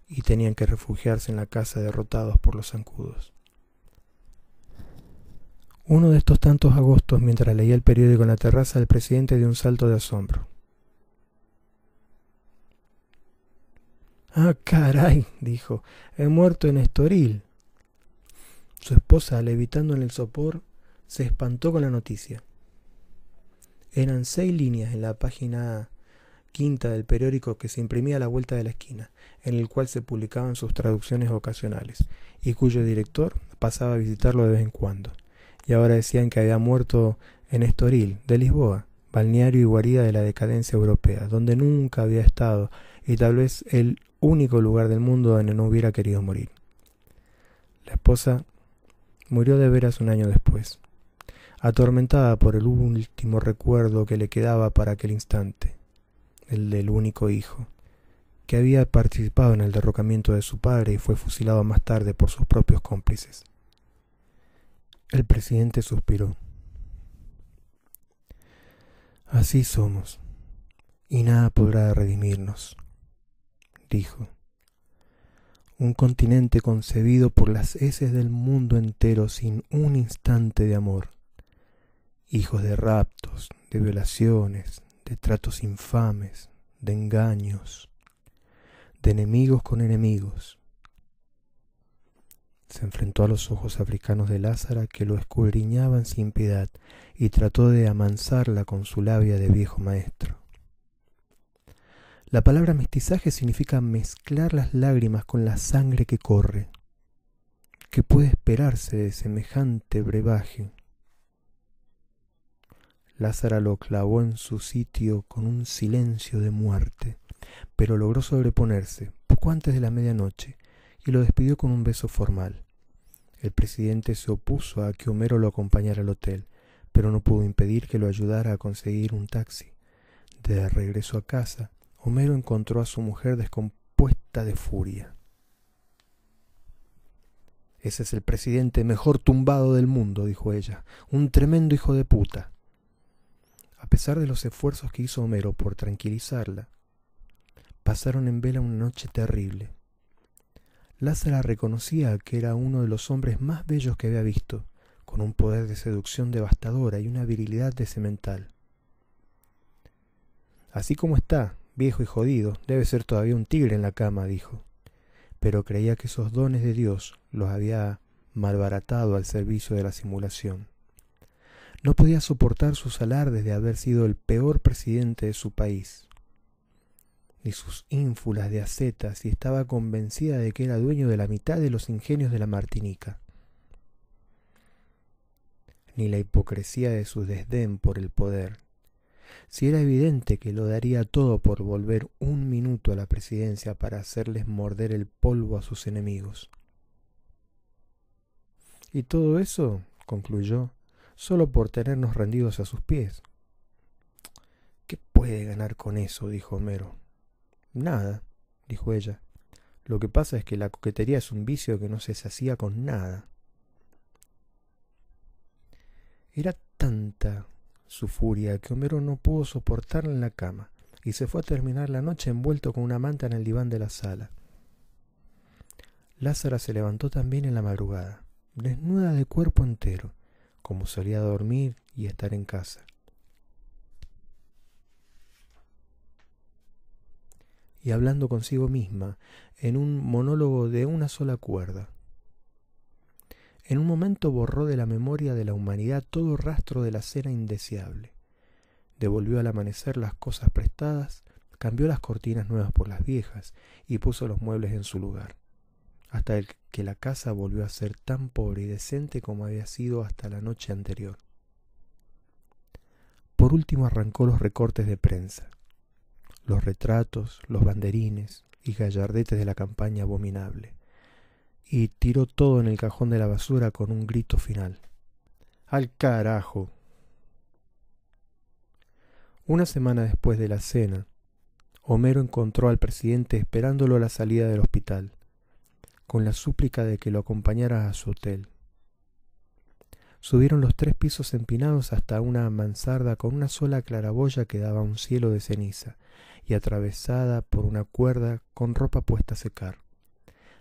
y tenían que refugiarse en la casa derrotados por los zancudos. Uno de estos tantos agostos, mientras leía el periódico en la terraza, el presidente dio un salto de asombro. «Ah, caray», dijo, «he muerto en Estoril». Su esposa, levitando en el sopor, se espantó con la noticia. Eran 6 líneas en la página quinta del periódico que se imprimía a la vuelta de la esquina, en el cual se publicaban sus traducciones ocasionales, y cuyo director pasaba a visitarlo de vez en cuando. Y ahora decían que había muerto en Estoril, de Lisboa, balneario y guarida de la decadencia europea, donde nunca había estado, y tal vez el único lugar del mundo donde no hubiera querido morir. La esposa murió de veras un año después, atormentada por el último recuerdo que le quedaba para aquel instante, el del único hijo, que había participado en el derrocamiento de su padre y fue fusilado más tarde por sus propios cómplices. El presidente suspiró. Así somos, y nada podrá redimirnos, dijo. Un continente concebido por las heces del mundo entero sin un instante de amor. Hijos de raptos, de violaciones, de tratos infames, de engaños, de enemigos con enemigos. Se enfrentó a los ojos africanos de Lázara que lo escudriñaban sin piedad y trató de amansarla con su labia de viejo maestro. La palabra mestizaje significa mezclar las lágrimas con la sangre que corre. ¿Qué puede esperarse de semejante brebaje? Lázara lo clavó en su sitio con un silencio de muerte, pero logró sobreponerse poco antes de la medianoche y lo despidió con un beso formal. El presidente se opuso a que Homero lo acompañara al hotel, pero no pudo impedir que lo ayudara a conseguir un taxi. De regreso a casa, Homero encontró a su mujer descompuesta de furia. «Ese es el presidente mejor tumbado del mundo», dijo ella, «un tremendo hijo de puta». A pesar de los esfuerzos que hizo Homero por tranquilizarla, pasaron en vela una noche terrible. Lázara reconocía que era uno de los hombres más bellos que había visto, con un poder de seducción devastadora y una virilidad de cemental. «Así como está, viejo y jodido, debe ser todavía un tigre en la cama», dijo, pero creía que esos dones de Dios los había malbaratado al servicio de la simulación. No podía soportar sus alardes de haber sido el peor presidente de su país, ni sus ínfulas de ascetas, y estaba convencida de que era dueño de la mitad de los ingenios de la Martinica, ni la hipocresía de su desdén por el poder. Si era evidente que lo daría todo por volver un minuto a la presidencia para hacerles morder el polvo a sus enemigos. Y todo eso, concluyó, solo por tenernos rendidos a sus pies. «¿Qué puede ganar con eso?», dijo Homero. «Nada», dijo ella. «Lo que pasa es que la coquetería es un vicio que no se sacía con nada». Era tanta su furia que Homero no pudo soportarla en la cama y se fue a terminar la noche envuelto con una manta en el diván de la sala. Lázara se levantó también en la madrugada, desnuda de cuerpo entero, como solía dormir y estar en casa. Y hablando consigo misma, en un monólogo de una sola cuerda. En un momento borró de la memoria de la humanidad todo rastro de la cena indeseable. Devolvió al amanecer las cosas prestadas, cambió las cortinas nuevas por las viejas y puso los muebles en su lugar, hasta que la casa volvió a ser tan pobre y decente como había sido hasta la noche anterior. Por último arrancó los recortes de prensa, los retratos, los banderines y gallardetes de la campaña abominable, y tiró todo en el cajón de la basura con un grito final. «¡Al carajo!». Una semana después de la cena, Homero encontró al presidente esperándolo a la salida del hospital, con la súplica de que lo acompañara a su hotel. Subieron los 3 pisos empinados hasta una mansarda con una sola claraboya que daba a un cielo de ceniza y atravesada por una cuerda con ropa puesta a secar.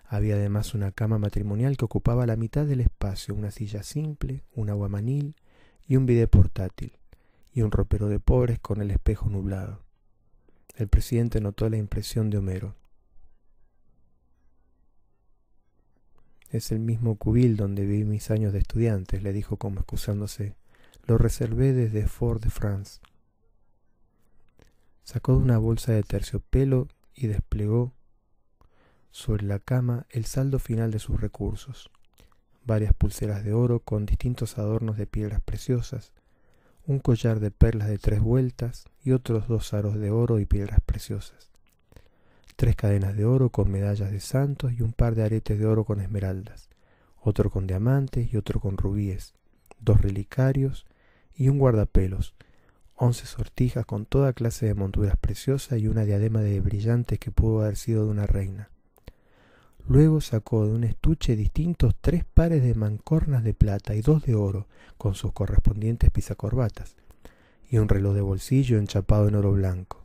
Había además una cama matrimonial que ocupaba la mitad del espacio, una silla simple, un aguamanil y un bidé portátil, y un ropero de pobres con el espejo nublado. El presidente notó la impresión de Homero. «Es el mismo cubil donde viví mis años de estudiantes», le dijo como excusándose. «Lo reservé desde Fort de France». Sacó de una bolsa de terciopelo y desplegó sobre la cama el saldo final de sus recursos: varias pulseras de oro con distintos adornos de piedras preciosas, un collar de perlas de 3 vueltas y otros 2 aros de oro y piedras preciosas, 3 cadenas de oro con medallas de santos y un par de aretes de oro con esmeraldas, otro con diamantes y otro con rubíes, 2 relicarios y un guardapelos, 11 sortijas con toda clase de monturas preciosas y una diadema de brillantes que pudo haber sido de una reina. Luego sacó de un estuche distintos 3 pares de mancornas de plata y 2 de oro, con sus correspondientes pisacorbatas, y un reloj de bolsillo enchapado en oro blanco.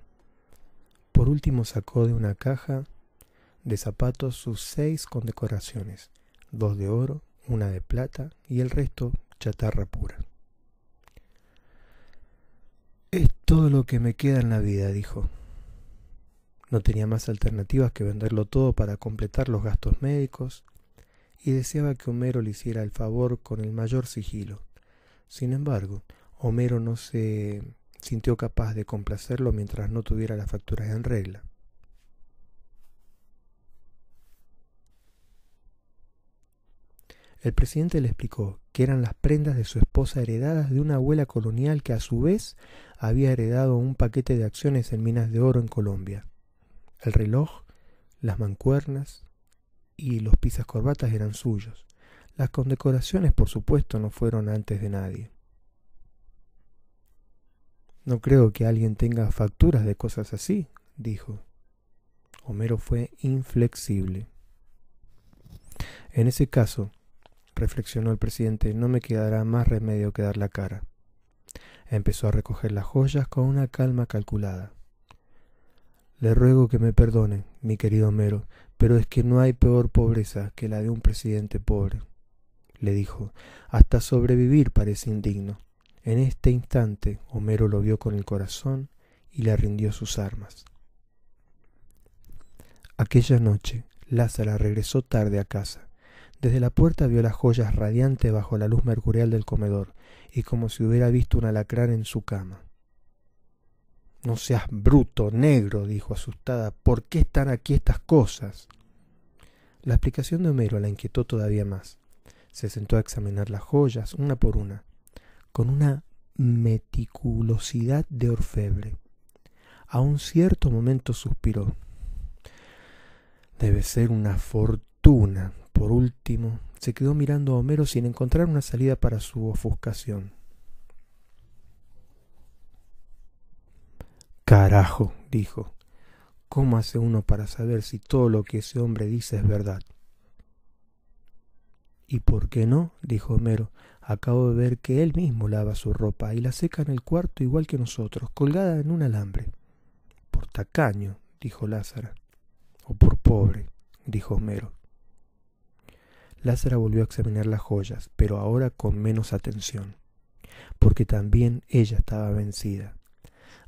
Por último sacó de una caja de zapatos sus 6 condecoraciones, 2 de oro, una de plata y el resto chatarra pura. «Es todo lo que me queda en la vida», dijo. No tenía más alternativas que venderlo todo para completar los gastos médicos y deseaba que Homero le hiciera el favor con el mayor sigilo. Sin embargo, Homero no se sintió capaz de complacerlo mientras no tuviera las facturas en regla. El presidente le explicó que eran las prendas de su esposa heredadas de una abuela colonial que a su vez había heredado un paquete de acciones en minas de oro en Colombia. El reloj, las mancuernas y los pisacorbatas eran suyos. Las condecoraciones, por supuesto, no fueron antes de nadie. «No creo que alguien tenga facturas de cosas así», dijo. Homero fue inflexible. «En ese caso», reflexionó el presidente, «no me quedará más remedio que dar la cara». Empezó a recoger las joyas con una calma calculada. «Le ruego que me perdone, mi querido Homero, pero es que no hay peor pobreza que la de un presidente pobre», le dijo. «Hasta sobrevivir parece indigno». En este instante Homero lo vio con el corazón y le rindió sus armas. Aquella noche Lázara regresó tarde a casa. Desde la puerta vio las joyas radiantes bajo la luz mercurial del comedor y como si hubiera visto un alacrán en su cama. «No seas bruto, negro», dijo asustada. «¿Por qué están aquí estas cosas?» La explicación de Homero la inquietó todavía más. Se sentó a examinar las joyas, una por una, con una meticulosidad de orfebre. A un cierto momento suspiró. «Debe ser una fortuna». Por último, se quedó mirando a Homero sin encontrar una salida para su ofuscación. «Carajo», dijo. «¿Cómo hace uno para saber si todo lo que ese hombre dice es verdad?» «¿Y por qué no?», dijo Homero. «Acabo de ver que él mismo lava su ropa y la seca en el cuarto igual que nosotros, colgada en un alambre». «Por tacaño», dijo Lázara. «O por pobre», dijo Homero. Lázara volvió a examinar las joyas, pero ahora con menos atención, porque también ella estaba vencida.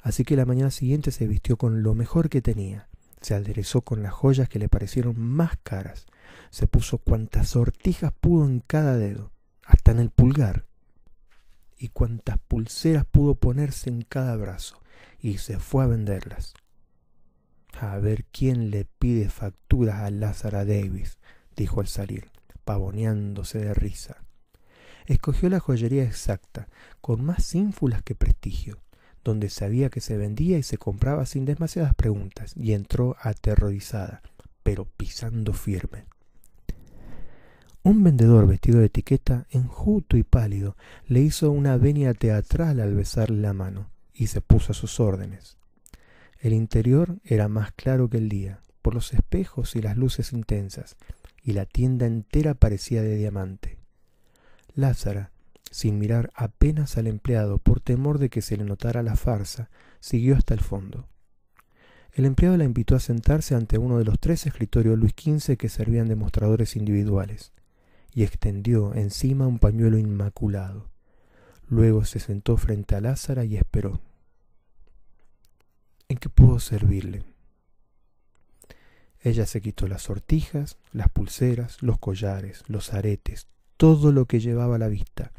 Así que la mañana siguiente se vistió con lo mejor que tenía, se aderezó con las joyas que le parecieron más caras, se puso cuantas sortijas pudo en cada dedo, hasta en el pulgar, y cuantas pulseras pudo ponerse en cada brazo, y se fue a venderlas. «A ver quién le pide facturas a Lázara Davis», dijo al salir, pavoneándose de risa. Escogió la joyería exacta, con más ínfulas que prestigio, donde sabía que se vendía y se compraba sin demasiadas preguntas, y entró aterrorizada, pero pisando firme. Un vendedor vestido de etiqueta, enjuto y pálido, le hizo una venia teatral al besarle la mano, y se puso a sus órdenes. El interior era más claro que el día, por los espejos y las luces intensas, y la tienda entera parecía de diamante. Lázara, sin mirar apenas al empleado por temor de que se le notara la farsa, siguió hasta el fondo. El empleado la invitó a sentarse ante uno de los 3 escritorios Luis XV que servían de mostradores individuales, y extendió encima un pañuelo inmaculado. Luego se sentó frente a Lázara y esperó. «¿En qué puedo servirle?». Ella se quitó las sortijas, las pulseras, los collares, los aretes, todo lo que llevaba a la vista,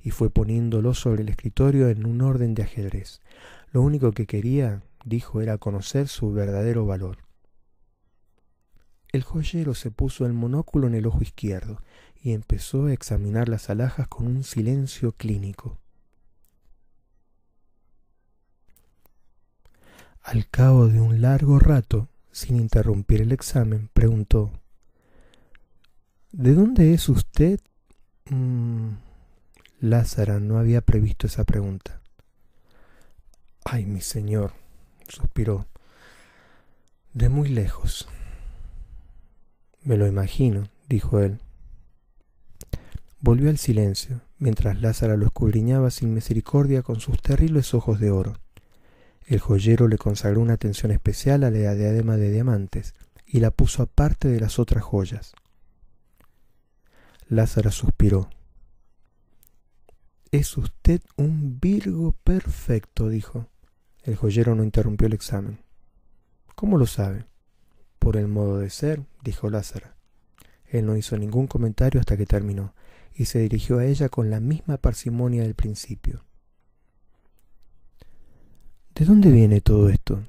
y fue poniéndolo sobre el escritorio en un orden de ajedrez. Lo único que quería, dijo, era conocer su verdadero valor. El joyero se puso el monóculo en el ojo izquierdo y empezó a examinar las alhajas con un silencio clínico. Al cabo de un largo rato, sin interrumpir el examen, preguntó: ¿De dónde es usted? Lázara no había previsto esa pregunta. Ay, mi señor, suspiró. De muy lejos. Me lo imagino, dijo él. Volvió al silencio, mientras Lázara lo escudriñaba sin misericordia con sus terribles ojos de oro. El joyero le consagró una atención especial a la diadema de diamantes y la puso aparte de las otras joyas. Lázara suspiró. «Es usted un Virgo perfecto», dijo. El joyero no interrumpió el examen. «¿Cómo lo sabe?» «Por el modo de ser», dijo Lázara. Él no hizo ningún comentario hasta que terminó, y se dirigió a ella con la misma parsimonia del principio. «¿De dónde viene todo esto?»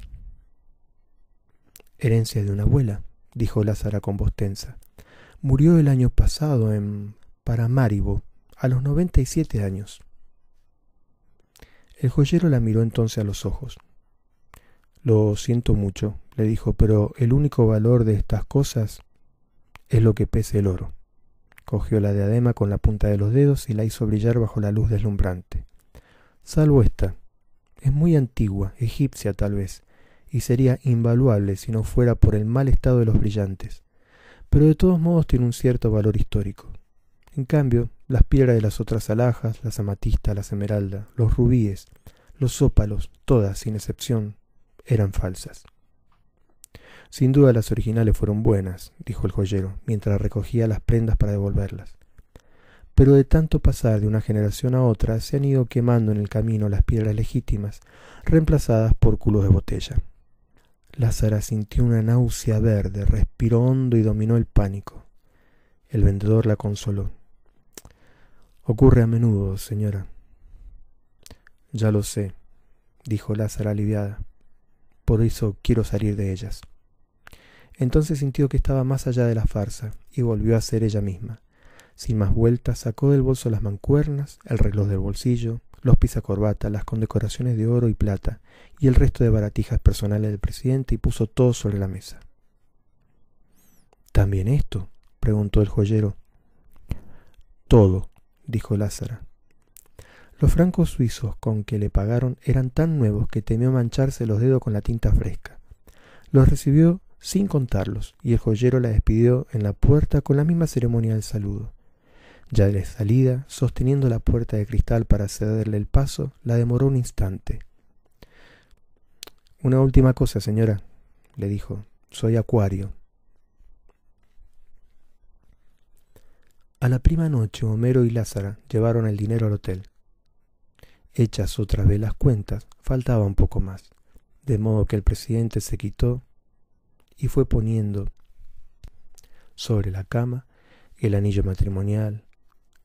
«Herencia de una abuela», dijo Lázara con voz tensa. «Murió el año pasado en Paramaribo, a los 97 años. El joyero la miró entonces a los ojos. «Lo siento mucho», le dijo, «pero el único valor de estas cosas es lo que pese el oro». Cogió la diadema con la punta de los dedos y la hizo brillar bajo la luz deslumbrante. «Salvo esta. Es muy antigua, egipcia tal vez, y sería invaluable si no fuera por el mal estado de los brillantes. Pero de todos modos tiene un cierto valor histórico. En cambio, las piedras de las otras alhajas, las amatistas, las esmeraldas, los rubíes, los ópalos, todas, sin excepción, eran falsas». «Sin duda las originales fueron buenas», dijo el joyero, mientras recogía las prendas para devolverlas. «Pero de tanto pasar de una generación a otra se han ido quemando en el camino las piedras legítimas, reemplazadas por culos de botella». Lázara sintió una náusea verde, respiró hondo y dominó el pánico. El vendedor la consoló. «Ocurre a menudo, señora». «Ya lo sé», dijo Lázara aliviada. «Por eso quiero salir de ellas». Entonces sintió que estaba más allá de la farsa y volvió a ser ella misma. Sin más vueltas, sacó del bolso las mancuernas, el reloj del bolsillo, los pisacorbatas, las condecoraciones de oro y plata y el resto de baratijas personales del presidente y puso todo sobre la mesa. «¿También esto?», preguntó el joyero. «Todo», dijo Lázara. Los francos suizos con que le pagaron eran tan nuevos que temió mancharse los dedos con la tinta fresca. Los recibió sin contarlos, y el joyero la despidió en la puerta con la misma ceremonia del saludo. Ya de salida, sosteniendo la puerta de cristal para cederle el paso, la demoró un instante. «Una última cosa, señora», le dijo. «Soy Acuario». A la prima noche, Homero y Lázara llevaron el dinero al hotel. Hechas otra vez las cuentas, faltaba un poco más, de modo que el presidente se quitó y fue poniendo sobre la cama el anillo matrimonial,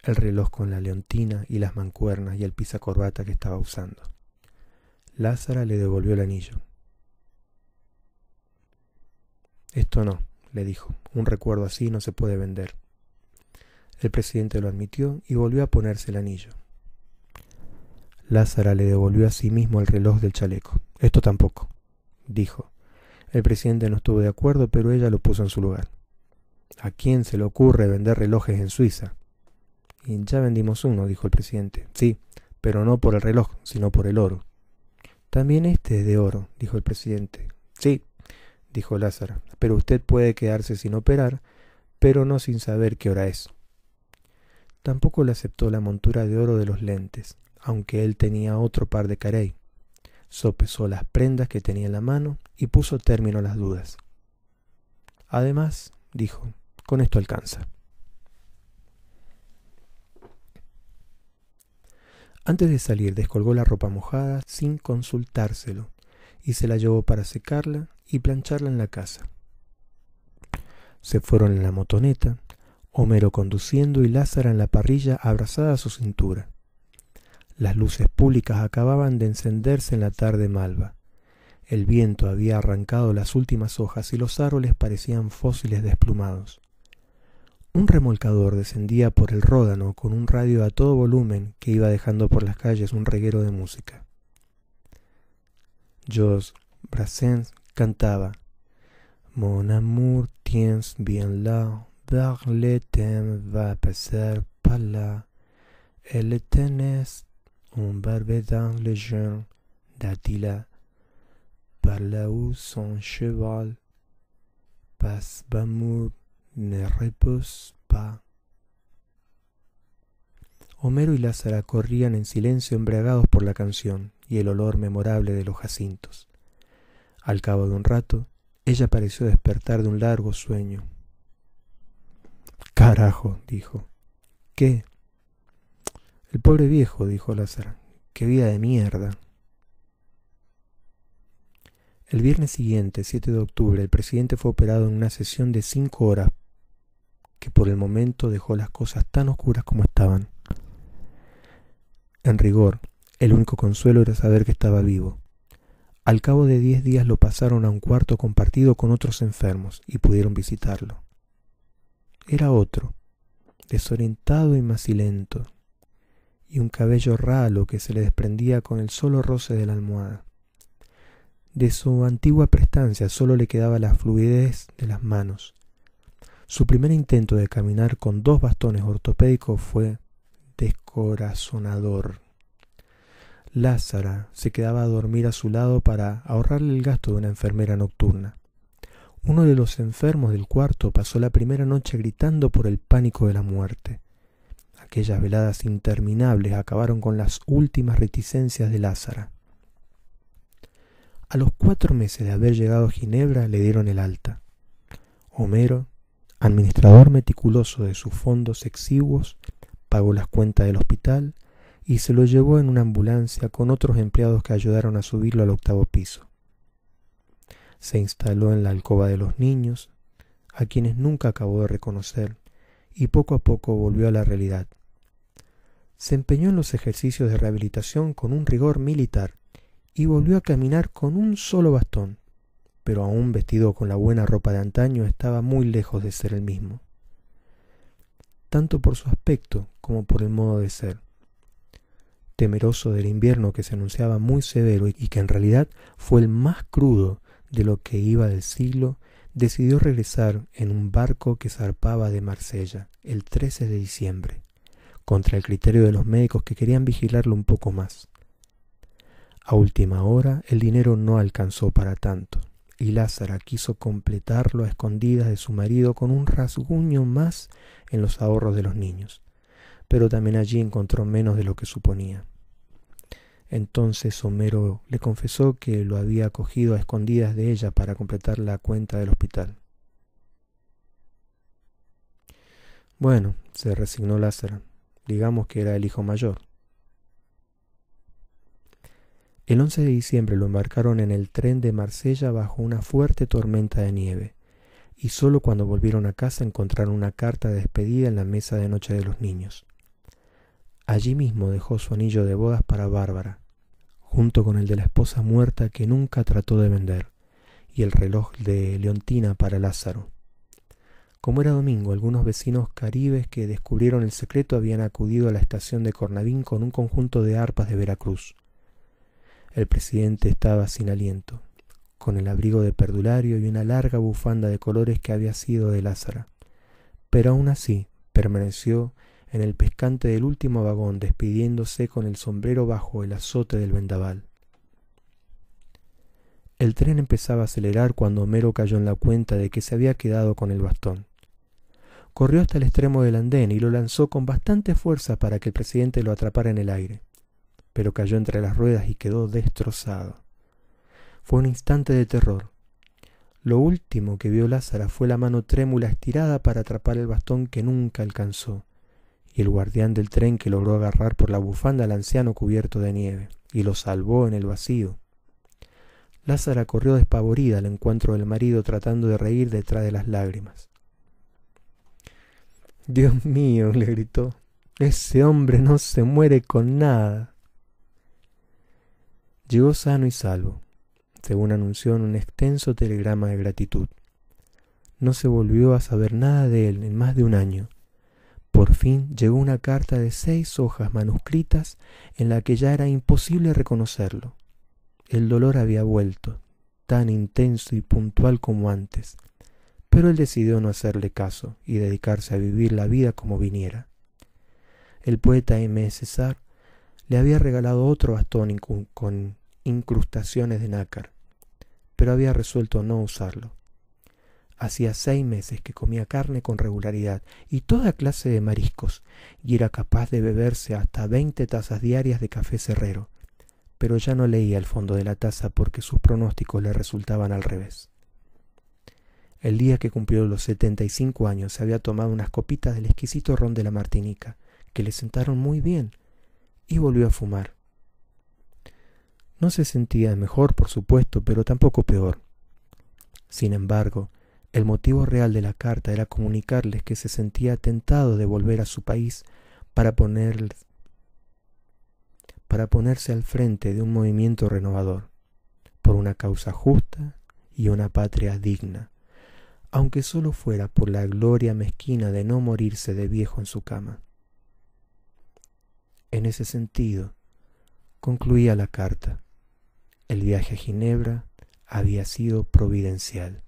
el reloj con la leontina y las mancuernas y el pisacorbata que estaba usando. Lázara le devolvió el anillo. «Esto no», le dijo, «un recuerdo así no se puede vender». El presidente lo admitió y volvió a ponerse el anillo. Lázara le devolvió a sí mismo el reloj del chaleco. «Esto tampoco», dijo. El presidente no estuvo de acuerdo, pero ella lo puso en su lugar. «¿A quién se le ocurre vender relojes en Suiza?» «Y ya vendimos uno», dijo el presidente. «Sí, pero no por el reloj, sino por el oro». «También este es de oro», dijo el presidente. «Sí», dijo Lázara, «pero usted puede quedarse sin operar, pero no sin saber qué hora es». Tampoco le aceptó la montura de oro de los lentes, aunque él tenía otro par de carey. Sopesó las prendas que tenía en la mano y puso término a las dudas. «Además», dijo, «con esto alcanza». Antes de salir descolgó la ropa mojada sin consultárselo y se la llevó para secarla y plancharla en la casa. Se fueron en la motoneta, Homero conduciendo y Lázara en la parrilla abrazada a su cintura. Las luces públicas acababan de encenderse en la tarde malva. El viento había arrancado las últimas hojas y los árboles parecían fósiles desplumados. Un remolcador descendía por el Ródano con un radio a todo volumen que iba dejando por las calles un reguero de música. Georges Brassens cantaba: Mon amour tient bien là, vers le temps va passer par là, et le tennis un barbe dans le jeune d'Attila, par là où son cheval passe d'amour ne repose pas. Homero y Lázara corrían en silencio embriagados por la canción y el olor memorable de los jacintos. Al cabo de un rato, ella pareció despertar de un largo sueño. «Carajo», dijo. «¿Qué?» «El pobre viejo», dijo Lázara. «Qué vida de mierda». El viernes siguiente, 7 de octubre, el presidente fue operado en una sesión de 5 horas que por el momento dejó las cosas tan oscuras como estaban. En rigor, el único consuelo era saber que estaba vivo. Al cabo de 10 días lo pasaron a un cuarto compartido con otros enfermos y pudieron visitarlo. Era otro, desorientado y macilento, y un cabello ralo que se le desprendía con el solo roce de la almohada. De su antigua prestancia solo le quedaba la fluidez de las manos. Su primer intento de caminar con 2 bastones ortopédicos fue descorazonador. Lázara se quedaba a dormir a su lado para ahorrarle el gasto de una enfermera nocturna. Uno de los enfermos del cuarto pasó la primera noche gritando por el pánico de la muerte. Aquellas veladas interminables acabaron con las últimas reticencias de Lázara. A los 4 meses de haber llegado a Ginebra le dieron el alta. Homero, administrador meticuloso de sus fondos exiguos, pagó las cuentas del hospital y se lo llevó en una ambulancia con otros empleados que ayudaron a subirlo al 8º piso. Se instaló en la alcoba de los niños, a quienes nunca acabó de reconocer, y poco a poco volvió a la realidad. Se empeñó en los ejercicios de rehabilitación con un rigor militar y volvió a caminar con un solo bastón, pero aún vestido con la buena ropa de antaño estaba muy lejos de ser el mismo, tanto por su aspecto como por el modo de ser. Temeroso del invierno que se anunciaba muy severo y que en realidad fue el más crudo de lo que iba del siglo, decidió regresar en un barco que zarpaba de Marsella el 13 de diciembre, contra el criterio de los médicos que querían vigilarlo un poco más. A última hora el dinero no alcanzó para tanto, y Lázara quiso completarlo a escondidas de su marido con un rasguño más en los ahorros de los niños, pero también allí encontró menos de lo que suponía. Entonces Homero le confesó que lo había cogido a escondidas de ella para completar la cuenta del hospital. Bueno, se resignó Lázara, digamos que era el hijo mayor. El 11 de diciembre lo embarcaron en el tren de Marsella bajo una fuerte tormenta de nieve, y solo cuando volvieron a casa encontraron una carta de despedida en la mesa de noche de los niños. Allí mismo dejó su anillo de bodas para Bárbara, junto con el de la esposa muerta que nunca trató de vender, y el reloj de Leontina para Lázaro. Como era domingo, algunos vecinos caribes que descubrieron el secreto habían acudido a la estación de Cornavín con un conjunto de arpas de Veracruz. El presidente estaba sin aliento, con el abrigo de perdulario y una larga bufanda de colores que había sido de Lázara, pero aún así permaneció en el pescante del último vagón, despidiéndose con el sombrero bajo el azote del vendaval. El tren empezaba a acelerar cuando Homero cayó en la cuenta de que se había quedado con el bastón. Corrió hasta el extremo del andén y lo lanzó con bastante fuerza para que el presidente lo atrapara en el aire, pero cayó entre las ruedas y quedó destrozado. Fue un instante de terror. Lo último que vio Lázara fue la mano trémula estirada para atrapar el bastón que nunca alcanzó, y el guardián del tren que logró agarrar por la bufanda al anciano cubierto de nieve, y lo salvó en el vacío. Lázara corrió despavorida al encuentro del marido tratando de reír detrás de las lágrimas. «Dios mío», le gritó, «ese hombre no se muere con nada». Llegó sano y salvo. según anunció en un extenso telegrama de gratitud. No se volvió a saber nada de él en más de un año. Por fin llegó una carta de 6 hojas manuscritas en la que ya era imposible reconocerlo. El dolor había vuelto, tan intenso y puntual como antes, pero él decidió no hacerle caso y dedicarse a vivir la vida como viniera. El poeta Aimé Césaire le había regalado otro bastón con incrustaciones de nácar, pero había resuelto no usarlo. Hacía 6 meses que comía carne con regularidad y toda clase de mariscos, y era capaz de beberse hasta 20 tazas diarias de café cerrero, pero ya no leía el fondo de la taza porque sus pronósticos le resultaban al revés. El día que cumplió los 75 años se había tomado unas copitas del exquisito ron de la Martinica, que le sentaron muy bien, y volvió a fumar. No se sentía mejor, por supuesto, pero tampoco peor. Sin embargo, el motivo real de la carta era comunicarles que se sentía tentado de volver a su país para ponerse al frente de un movimiento renovador, por una causa justa y una patria digna, aunque solo fuera por la gloria mezquina de no morirse de viejo en su cama. En ese sentido, concluía la carta. El viaje a Ginebra había sido providencial.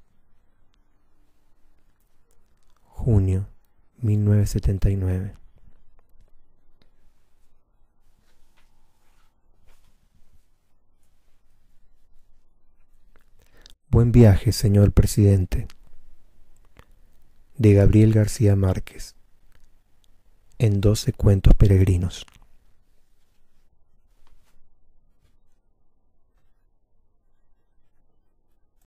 Junio 1979. Buen viaje, señor presidente. De Gabriel García Márquez, en 12 cuentos peregrinos.